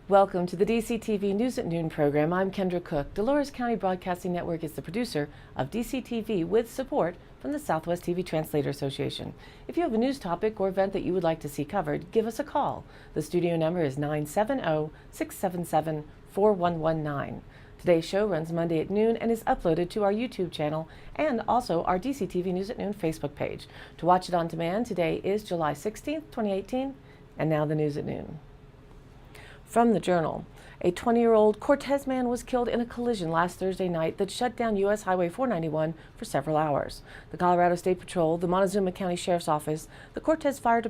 Welcome to the DCTV News at Noon program. I'm Kendra Cook. Dolores County Broadcasting Network is the producer of DCTV with support from the Southwest TV Translator Association. If you have a news topic or event that you would like to see covered, give us a call. The studio number is 970-677-4119. Today's show runs Monday at noon and is uploaded to our YouTube channel and also our DCTV News at Noon Facebook page. To watch it on demand, today is July 16th, 2018, and now the news at noon. From the Journal, a 20-year-old Cortez man was killed in a collision last Thursday night that shut down U.S. Highway 491 for several hours. The Colorado State Patrol, the Montezuma County Sheriff's Office, the Cortez Fire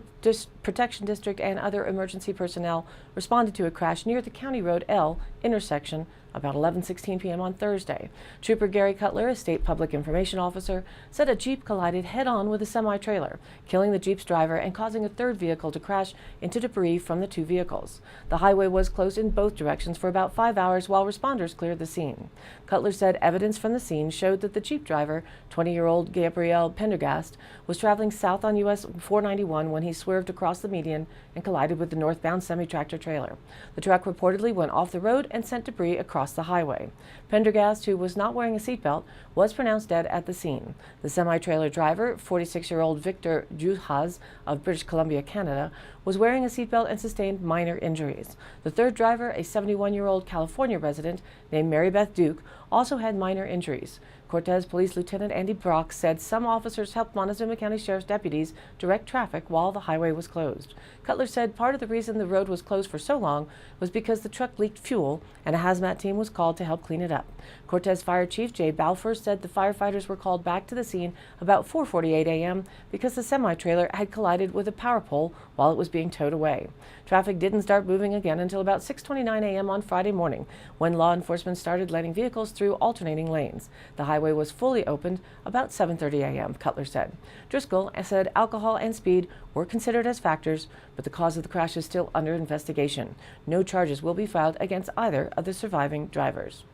Protection District, and other emergency personnel responded to a crash near the County Road L intersection about 11:16 p.m. on Thursday. Trooper Gary Cutler, a state public information officer, said a Jeep collided head-on with a semi-trailer, killing the Jeep's driver and causing a third vehicle to crash into debris from the two vehicles. The highway was closed in both directions for about 5 hours while responders cleared the scene. Cutler said evidence from the scene showed that the Jeep driver, 20-year-old Gabriel Pendergast, was traveling south on US 491 when he swerved across the median and collided with the northbound semi-tractor trailer. The truck reportedly went off the road and sent debris across the highway. Pendergast, who was not wearing a seatbelt, was pronounced dead at the scene. The semi-trailer driver, 46-year-old Victor Juhas of British Columbia, Canada, was wearing a seatbelt and sustained minor injuries. The third driver, a 71-year-old California resident named Mary Beth Duke, also had minor injuries. Cortez Police Lieutenant Andy Brock said some officers helped Montezuma County Sheriff's deputies direct traffic while the highway was closed. Cutler said part of the reason the road was closed for so long was because the truck leaked fuel and a hazmat team was called to help clean it up. Cortez Fire Chief Jay Balfour said the firefighters were called back to the scene about 4:48 a.m. because the semi-trailer had collided with a power pole while it was being towed away. Traffic didn't start moving again until about 6:29 a.m. on Friday morning, when law enforcement started letting vehicles through alternating lanes. The highway was fully opened about 7:30 a.m., Cutler said. Driscoll said alcohol and speed were considered as factors, but the cause of the crash is still under investigation. No charges will be filed against either of the surviving drivers.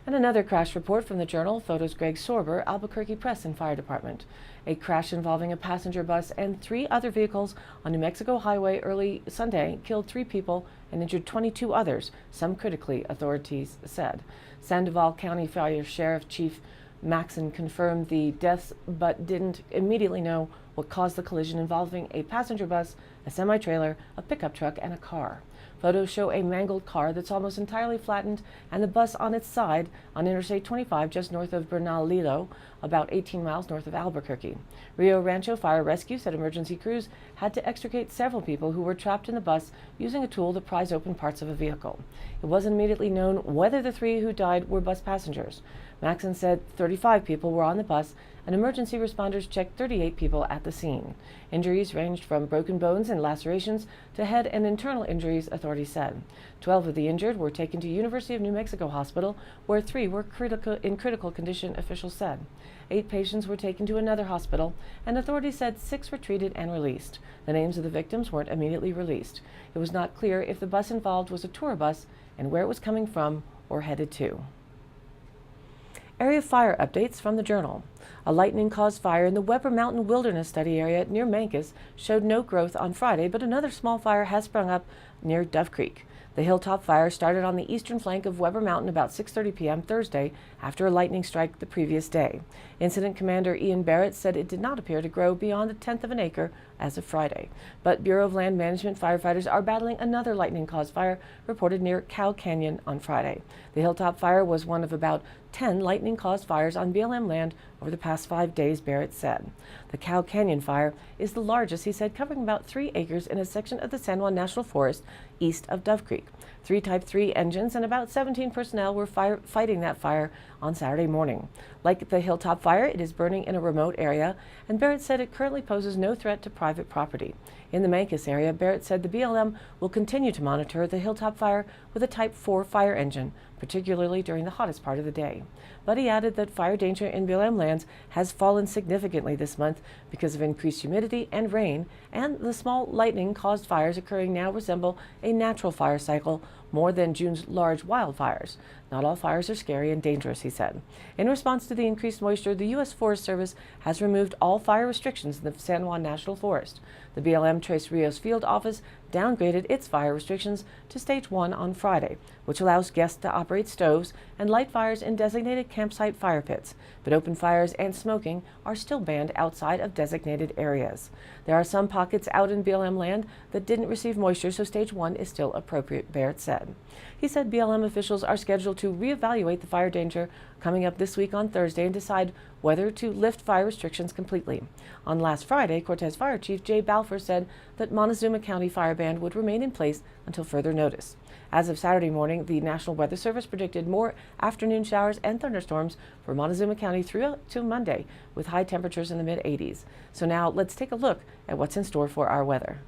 And another crash report from the Journal photos Greg Sorber, Albuquerque Press and Fire Department. A crash involving a passenger bus and 3 other vehicles on New Mexico Highway early Sunday killed 3 people and injured 22 others, some critically, authorities said. Sandoval County Fire Sheriff Chief Maxon confirmed the deaths but didn't immediately know what caused the collision involving a passenger bus, a semi-trailer, a pickup truck, and a car. Photos show a mangled car that's almost entirely flattened and the bus on its side on Interstate 25 just north of Bernalillo, about 18 miles north of Albuquerque. Rio Rancho Fire Rescue said emergency crews had to extricate several people who were trapped in the bus using a tool to prise open parts of a vehicle. It wasn't immediately known whether the 3 who died were bus passengers. Maxon said 35 people were on the bus and emergency responders checked 38 people at the scene. Injuries ranged from broken bones and lacerations to head and internal injuries, authorities said. 12 of the injured were taken to University of New Mexico Hospital, where 3 were in critical condition, officials said. 8 patients were taken to another hospital, and authorities said 6 were treated and released. The names of the victims weren't immediately released. It was not clear if the bus involved was a tour bus and where it was coming from or headed to. Area fire updates from the Journal. A lightning-caused fire in the Weber Mountain Wilderness Study area near Mancos showed no growth on Friday, but another small fire has sprung up near Dove Creek. The hilltop fire started on the eastern flank of Weber Mountain about 6:30 p.m. Thursday after a lightning strike the previous day. Incident Commander Ian Barrett said it did not appear to grow beyond a tenth of an acre as of Friday. But Bureau of Land Management firefighters are battling another lightning-caused fire reported near Cow Canyon on Friday. The hilltop fire was one of about 10 lightning-caused fires on BLM land over the past 5 days, Barrett said. The Cow Canyon fire is the largest, he said, covering about 3 acres in a section of the San Juan National Forest east of Dove Creek. 3 Type 3 engines and about 17 personnel were fighting that fire on Saturday morning. Like the hilltop fire, it is burning in a remote area, and Barrett said it currently poses no threat to private property. In the Mancos area, Barrett said the BLM will continue to monitor the hilltop fire with a Type 4 fire engine, particularly during the hottest part of the day. But he added that fire danger in BLM lands has fallen significantly this month because of increased humidity and rain, and the small lightning-caused fires occurring now resemble a natural fire cycle more than June's large wildfires. Not all fires are scary and dangerous, he said. In response to the increased moisture, the U.S. Forest Service has removed all fire restrictions in the San Juan National Forest. The BLM Tres Rios field office downgraded its fire restrictions to Stage 1 on Friday, which allows guests to operate stoves and light fires in designated campsite fire pits, but open fires and smoking are still banned outside of designated areas. There are some pockets out in BLM land that didn't receive moisture, so Stage 1 is still appropriate, Barrett said. He said BLM officials are scheduled to reevaluate the fire danger coming up this week on Thursday and decide whether to lift fire restrictions completely. On last Friday, Cortez Fire Chief Jay Balfour said that Montezuma County Fire Band would remain in place until further notice. As of Saturday morning, the National Weather Service predicted more afternoon showers and thunderstorms for Montezuma County through to Monday, with high temperatures in the mid-80s. So now let's take a look at what's in store for our weather.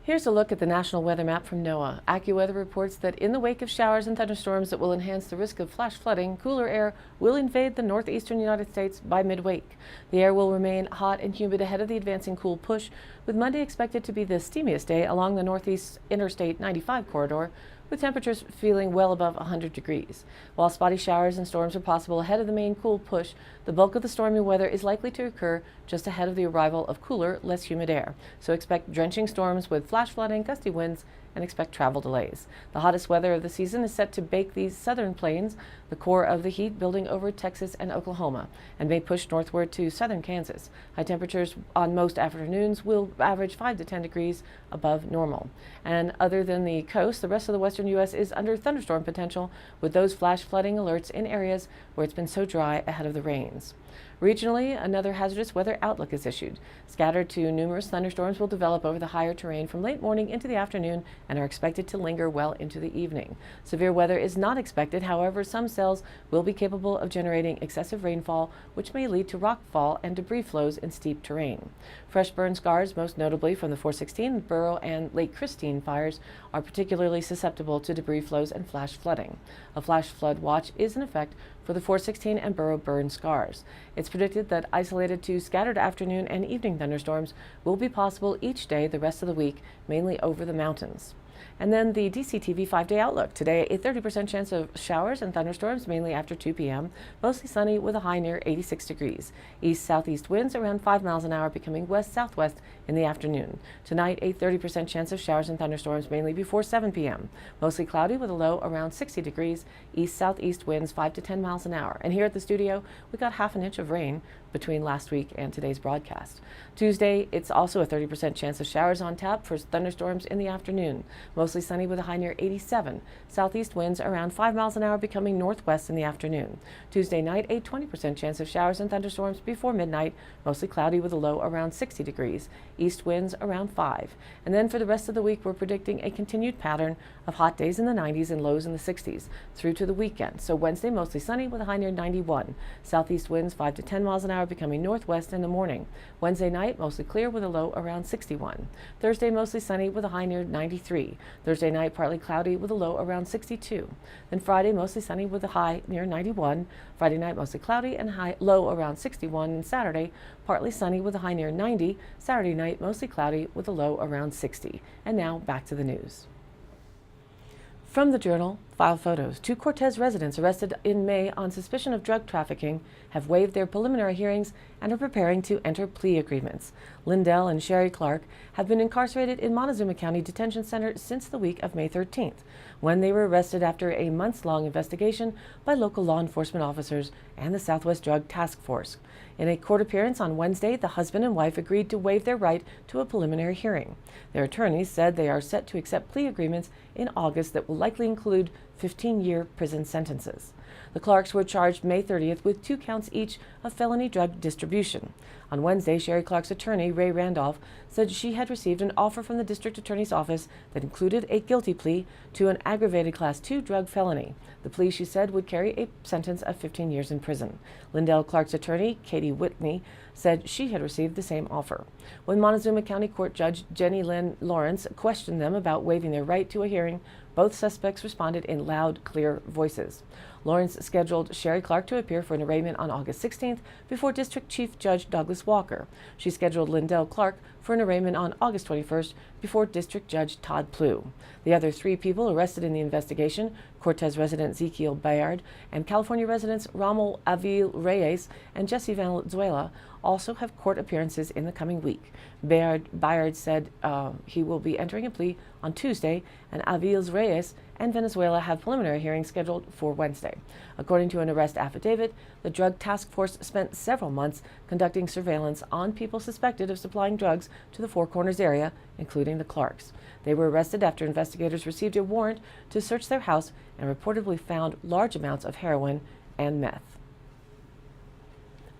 Here's a look at the national weather map from NOAA. AccuWeather reports that in the wake of showers and thunderstorms that will enhance the risk of flash flooding, cooler air will invade the northeastern United States by midweek. The air will remain hot and humid ahead of the advancing cool push, with Monday expected to be the steamiest day along the northeast Interstate 95 corridor, with temperatures feeling well above 100 degrees. While spotty showers and storms are possible ahead of the main cool push, the bulk of the stormy weather is likely to occur just ahead of the arrival of cooler, less humid air. So expect drenching storms with flash flooding, gusty winds, and expect travel delays. The hottest weather of the season is set to bake the southern plains, the core of the heat building over Texas and Oklahoma, and may push northward to southern Kansas. High temperatures on most afternoons will average 5 to 10 degrees above normal. And other than the coast, the rest of the western U.S. is under thunderstorm potential, with those flash flooding alerts in areas where it's been so dry ahead of the rains. Regionally, another hazardous weather outlook is issued. Scattered to numerous thunderstorms will develop over the higher terrain from late morning into the afternoon and are expected to linger well into the evening. Severe weather is not expected. However, some cells will be capable of generating excessive rainfall, which may lead to rockfall and debris flows in steep terrain. Fresh burn scars, most notably from the 416, Burrow, and Lake Christine fires, are particularly susceptible to debris flows and flash flooding. A flash flood watch is in effect for the 416 and Burrow burn scars. It's predicted that isolated to scattered afternoon and evening thunderstorms will be possible each day the rest of the week, mainly over the mountains. And then the DCTV 5-day outlook. Today, a 30% chance of showers and thunderstorms, mainly after 2 p.m. Mostly sunny with a high near 86 degrees. East-southeast winds around 5 miles an hour, becoming west-southwest in the afternoon. Tonight, a 30% chance of showers and thunderstorms, mainly before 7 p.m. Mostly cloudy with a low around 60 degrees. East-southeast winds 5 to 10 miles an hour. And here at the studio, we got half an inch of rain between last week and today's broadcast. Tuesday, it's also a 30% chance of showers on tap for thunderstorms in the afternoon. Mostly sunny with a high near 87. Southeast winds around 5 miles an hour, becoming northwest in the afternoon. Tuesday night, a 20% chance of showers and thunderstorms before midnight. Mostly cloudy with a low around 60 degrees. East winds around 5. And then for the rest of the week, we're predicting a continued pattern of hot days in the 90s and lows in the 60s through to the weekend. So Wednesday, mostly sunny with a high near 91. Southeast winds 5 to 10 miles an hour, becoming northwest in the morning. Wednesday night, mostly clear with a low around 61. Thursday, mostly sunny with a high near 93. Thursday night, partly cloudy with a low around 62. Then Friday, mostly sunny with a high near 91. Friday night, mostly cloudy and low around 61. And Saturday, partly sunny with a high near 90. Saturday night, mostly cloudy with a low around 60. And now back to the news. From the Journal, file photos. 2 Cortez residents arrested in May on suspicion of drug trafficking have waived their preliminary hearings and are preparing to enter plea agreements. Lindell and Sherry Clark have been incarcerated in Montezuma County Detention Center since the week of May 13th, when they were arrested after a months-long investigation by local law enforcement officers and the Southwest Drug Task Force. In a court appearance on Wednesday, the husband and wife agreed to waive their right to a preliminary hearing. Their attorneys said they are set to accept plea agreements in August that will likely include 15-year prison sentences. The Clarks were charged May 30th with 2 counts each of felony drug distribution. On Wednesday, Sherry Clark's attorney, Ray Randolph, said she had received an offer from the district attorney's office that included a guilty plea to an aggravated Class 2 drug felony. The plea, she said, would carry a sentence of 15 years in prison. Lindell Clark's attorney, Katie Whitney, said she had received the same offer. When Montezuma County Court Judge Jenny Lynn Lawrence questioned them about waiving their right to a hearing, both suspects responded in loud, clear voices. Lawrence scheduled Sherry Clark to appear for an arraignment on August 16th before District Chief Judge Douglas Walker. She scheduled Lindell Clark for an arraignment on August 21st before District Judge Todd Plew. The other 3 people arrested in the investigation, Cortez resident Ezekiel Bayard and California residents Rommel Avil Reyes and Jesse Valenzuela, also have court appearances in the coming week. Bayard said he will be entering a plea on Tuesday, and Avil Reyes and Venezuela have preliminary hearings scheduled for Wednesday. According to an arrest affidavit, the Drug Task Force spent several months conducting surveillance on people suspected of supplying drugs to the Four Corners area, including the Clarks. They were arrested after investigators received a warrant to search their house and reportedly found large amounts of heroin and meth.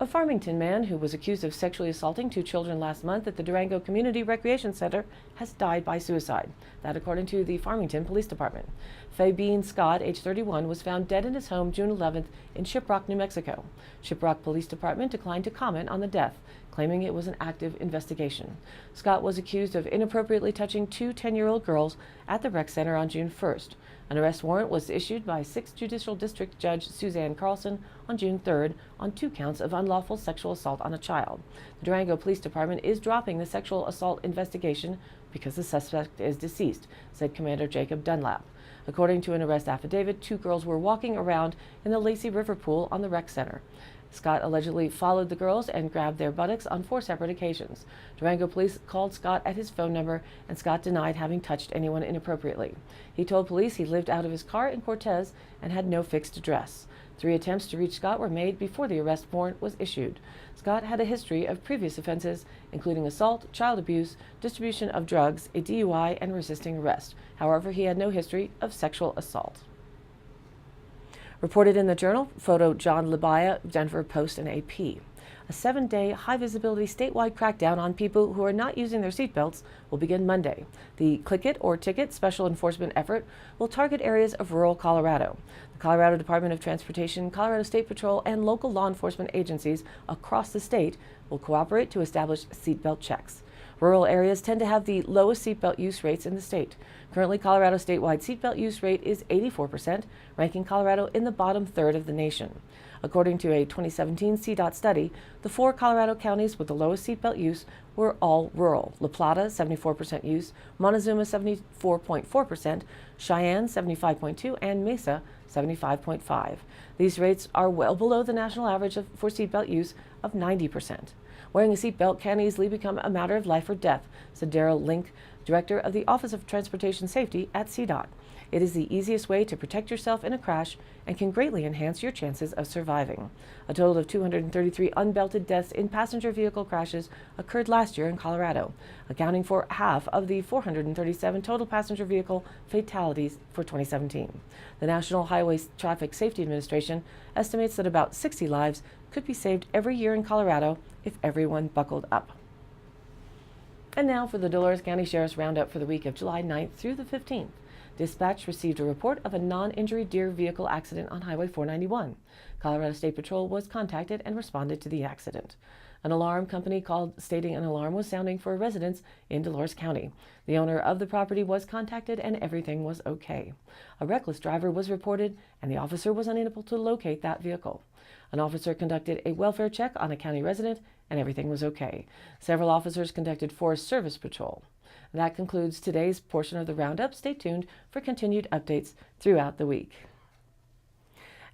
A Farmington man who was accused of sexually assaulting 2 children last month at the Durango Community Recreation Center has died by suicide. That according to the Farmington Police Department. Fabian Scott, age 31, was found dead in his home June 11th in Shiprock, New Mexico. Shiprock Police Department declined to comment on the death, claiming it was an active investigation. Scott was accused of inappropriately touching 2 10-year-old girls at the rec center on June 1st. An arrest warrant was issued by 6th Judicial District Judge Suzanne Carlson on June 3rd on 2 counts of unlawful sexual assault on a child. The Durango Police Department is dropping the sexual assault investigation because the suspect is deceased, said Commander Jacob Dunlap. According to an arrest affidavit, 2 girls were walking around in the Lacey River pool on the rec center. Scott allegedly followed the girls and grabbed their buttocks on 4 separate occasions. Durango police called Scott at his phone number, and Scott denied having touched anyone inappropriately. He told police he lived out of his car in Cortez and had no fixed address. 3 attempts to reach Scott were made before the arrest warrant was issued. Scott had a history of previous offenses, including assault, child abuse, distribution of drugs, a DUI, and resisting arrest. However, he had no history of sexual assault. Reported in the Journal, photo John Libaya, Denver Post and AP. A 7-day high-visibility statewide crackdown on people who are not using their seatbelts will begin Monday. The Click It or Ticket special enforcement effort will target areas of rural Colorado. The Colorado Department of Transportation, Colorado State Patrol, and local law enforcement agencies across the state will cooperate to establish seatbelt checks. Rural areas tend to have the lowest seatbelt use rates in the state. Currently, Colorado's statewide seatbelt use rate is 84%, ranking Colorado in the bottom third of the nation. According to a 2017 CDOT study, the 4 Colorado counties with the lowest seatbelt use were all rural. La Plata, 74% use, Montezuma, 74.4%, Cheyenne, 75.2%, and Mesa, 75.5%. These rates are well below the national average for seatbelt use of 90%. Wearing a seatbelt can easily become a matter of life or death, said Darrell Link, director of the Office of Transportation Safety at CDOT. It is the easiest way to protect yourself in a crash and can greatly enhance your chances of surviving. A total of 233 unbelted deaths in passenger vehicle crashes occurred last year in Colorado, accounting for half of the 437 total passenger vehicle fatalities for 2017. The National Highway Traffic Safety Administration estimates that about 60 lives could be saved every year in Colorado if everyone buckled up. And now for the Dolores County Sheriff's Roundup for the week of July 9th through the 15th. Dispatch received a report of a non-injury deer vehicle accident on Highway 491. Colorado State Patrol was contacted and responded to the accident. An alarm company called stating an alarm was sounding for residents in Dolores County. The owner of the property was contacted and everything was okay. A reckless driver was reported and the officer was unable to locate that vehicle. An officer conducted a welfare check on a county resident and everything was okay. Several officers conducted Forest Service patrol. That concludes today's portion of the Roundup. Stay tuned for continued updates throughout the week.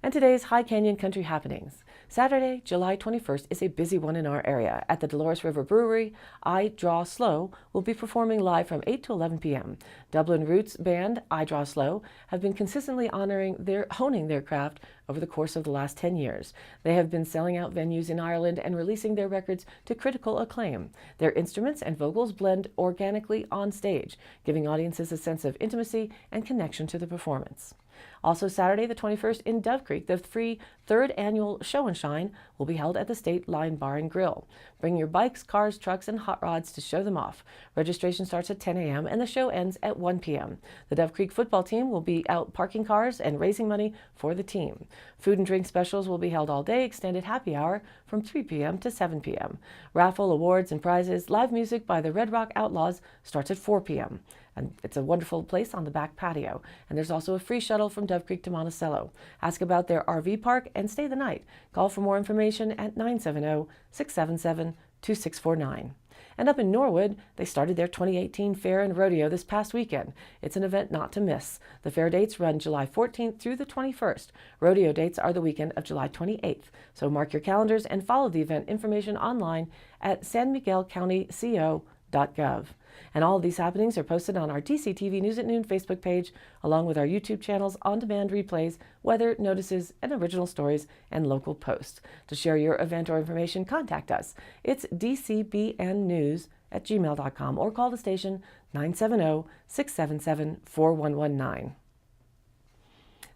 And today's High Canyon Country happenings. Saturday, July 21st is a busy one in our area. At the Dolores River Brewery, I Draw Slow will be performing live from 8 to 11 p.m. Dublin roots band I Draw Slow have been consistently honing their craft over the course of the last 10 years. They have been selling out venues in Ireland and releasing their records to critical acclaim. Their instruments and vocals blend organically on stage, giving audiences a sense of intimacy and connection to the performance. Also Saturday the 21st in Dove Creek, the free 3rd annual Show and Shine will be held at the State Line Bar and Grill. Bring your bikes, cars, trucks, and hot rods to show them off. Registration starts at 10 a.m. and the show ends at 1 p.m. The Dove Creek football team will be out parking cars and raising money for the team. Food and drink specials will be held all day, extended happy hour from 3 p.m. to 7 p.m. Raffle, awards, and prizes. Live music by the Red Rock Outlaws starts at 4 p.m. And it's a wonderful place on the back patio. And there's also a free shuttle from Dove Creek to Monticello. Ask about their RV park and stay the night. Call for more information at 970-677-2649. And up in Norwood, they started their 2018 Fair and Rodeo this past weekend. It's an event not to miss. The fair dates run July 14th through the 21st. Rodeo dates are the weekend of July 28th. So mark your calendars and follow the event information online at sanmiguelcountyco.gov. And all of these happenings are posted on our DCTV News at Noon Facebook page, along with our YouTube channel's on-demand replays, weather, notices, and original stories, and local posts. To share your event or information, contact us. It's dcbnnews@gmail.com or call the station 970-677-4119.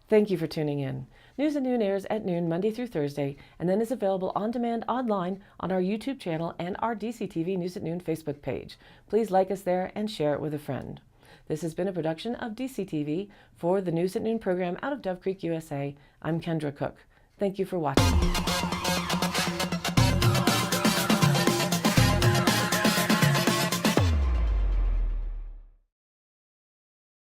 Thank you for tuning in. News at Noon airs at noon Monday through Thursday and then is available on demand online on our YouTube channel and our DCTV News at Noon Facebook page. Please like us there and share it with a friend. This has been a production of DCTV for the News at Noon program out of Dove Creek, USA. I'm Kendra Cook. Thank you for watching.